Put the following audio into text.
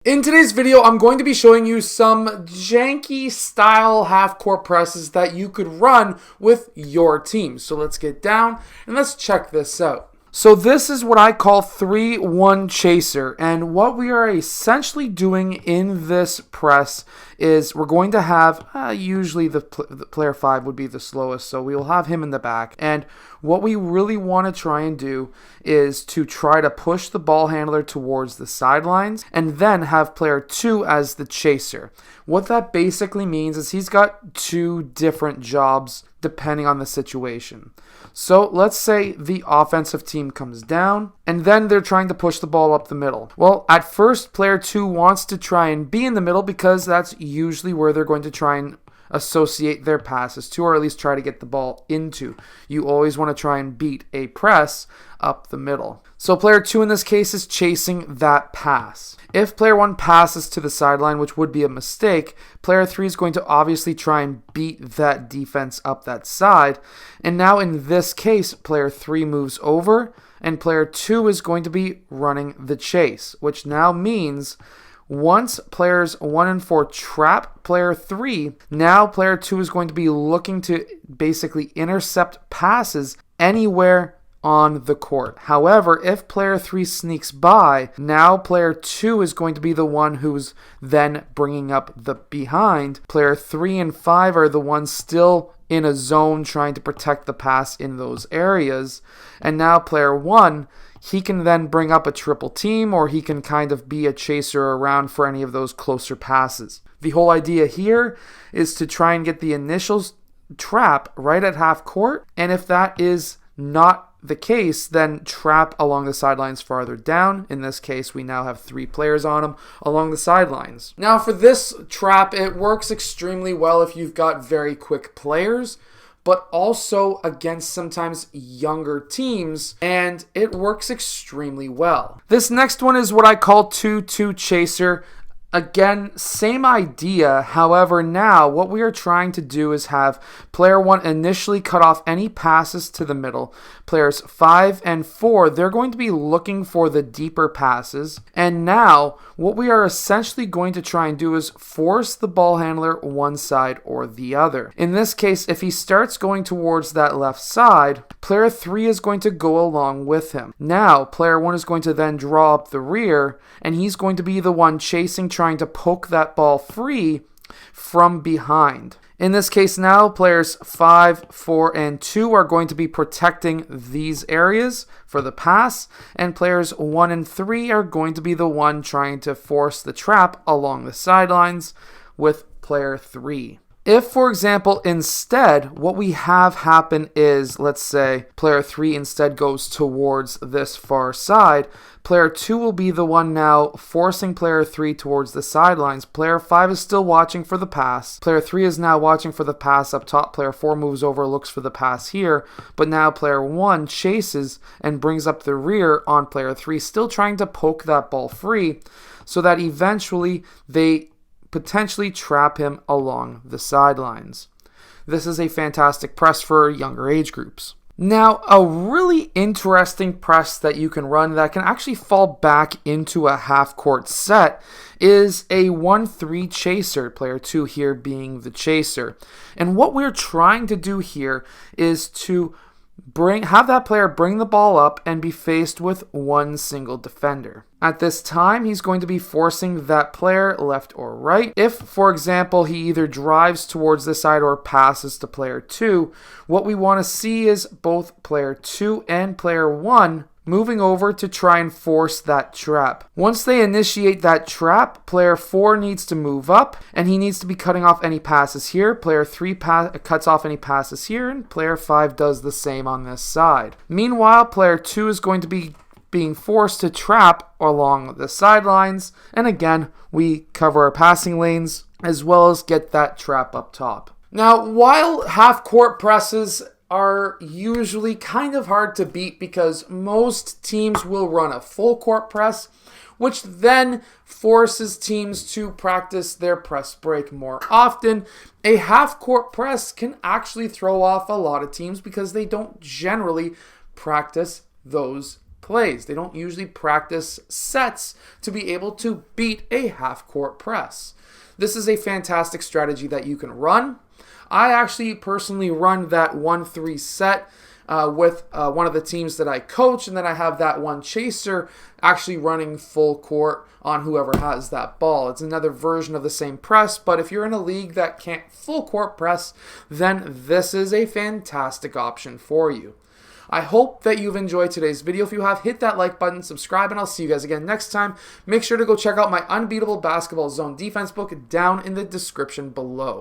In today's video, I'm going to be showing you some janky style half-court presses that you could run with your team. So let's get down and let's check this out. So this is what I call 3-1 chaser, and what we are essentially doing in this press is we're going to have, usually the player 5 would be the slowest, so we will have him in the back, and what we really want to try and do is to try to push the ball handler towards the sidelines and then have player 2 as the chaser. What that basically means is he's got two different jobs depending on the situation. So let's say the offensive team comes down and then they're trying to push the ball up the middle. Well, at first player 2 wants to try and be in the middle because that's usually where they're going to try and associate their passes to, or at least try to get the ball into. You always want to try and beat a press up the middle. So player 2 in this case is chasing that pass. If player 1 passes to the sideline, which would be a mistake, player 3 is going to obviously try and beat that defense up that side. And now in this case, player 3 moves over and player 2 is going to be running the chase, which now means once players 1 and 4 trap player 3, now player 2 is going to be looking to basically intercept passes anywhere on the court. However, if player 3 sneaks by, now player 2 is going to be the one who's then bringing up the behind. Player 3 and 5 are the ones still in a zone trying to protect the pass in those areas. And now player 1, he can then bring up a triple team, or he can kind of be a chaser around for any of those closer passes. The whole idea here is to try and get the initial trap right at half court, and if that is not the case, then trap along the sidelines farther down. In this case, we now have 3 players on him along the sidelines. Now for this trap, it works extremely well if you've got very quick players, but also against sometimes younger teams, and it works extremely well. This next one is what I call 2-2 chaser. Again, same idea. However, now what we are trying to do is have player 1 initially cut off any passes to the middle. Players 5 and 4, they're going to be looking for the deeper passes. And now what we are essentially going to try and do is force the ball handler one side or the other. In this case, if he starts going towards that left side, player 3 is going to go along with him. Now, player 1 is going to then draw up the rear, and he's going to be the one chasing, trying to poke that ball free from behind. In this case now, players 5, 4, and 2 are going to be protecting these areas for the pass, and players 1 and 3 are going to be the one trying to force the trap along the sidelines with player 3. If, for example, instead, what we have happen is, let's say, player 3 instead goes towards this far side, player 2 will be the one now forcing player 3 towards the sidelines. Player 5 is still watching for the pass. Player 3 is now watching for the pass up top. Player 4 moves over, looks for the pass here, but now player 1 chases and brings up the rear on player 3, still trying to poke that ball free so that eventually they potentially trap him along the sidelines. This is a fantastic press for younger age groups. Now, a really interesting press that you can run that can actually fall back into a half-court set is a 1-3 chaser, player 2 here being the chaser. And what we're trying to do here is to have that player bring the ball up and be faced with one single defender. At this time, he's going to be forcing that player left or right. If, for example, he either drives towards this side or passes to player 2, what we want to see is both player 2 and player 1 moving over to try and force that trap. Once they initiate that trap, player 4 needs to move up, and he needs to be cutting off any passes here. Player 3 cuts off any passes here, and player 5 does the same on this side. Meanwhile, player 2 is going to be being forced to trap along the sidelines, and again, we cover our passing lanes as well as get that trap up top. Now, while half-court presses are usually kind of hard to beat because most teams will run a full court press, which then forces teams to practice their press break more often. A half court press can actually throw off a lot of teams because they don't generally practice those plays. They don't usually practice sets to be able to beat a half-court press. This is a fantastic strategy that you can run. I actually personally run that 1-3 set with one of the teams that I coach, and then I have that one chaser actually running full court on whoever has that ball. It's another version of the same press, but if you're in a league that can't full court press, then this is a fantastic option for you. I hope that you've enjoyed today's video. If you have, hit that like button, subscribe, and I'll see you guys again next time. Make sure to go check out my Unbeatable Basketball Zone Defense book down in the description below.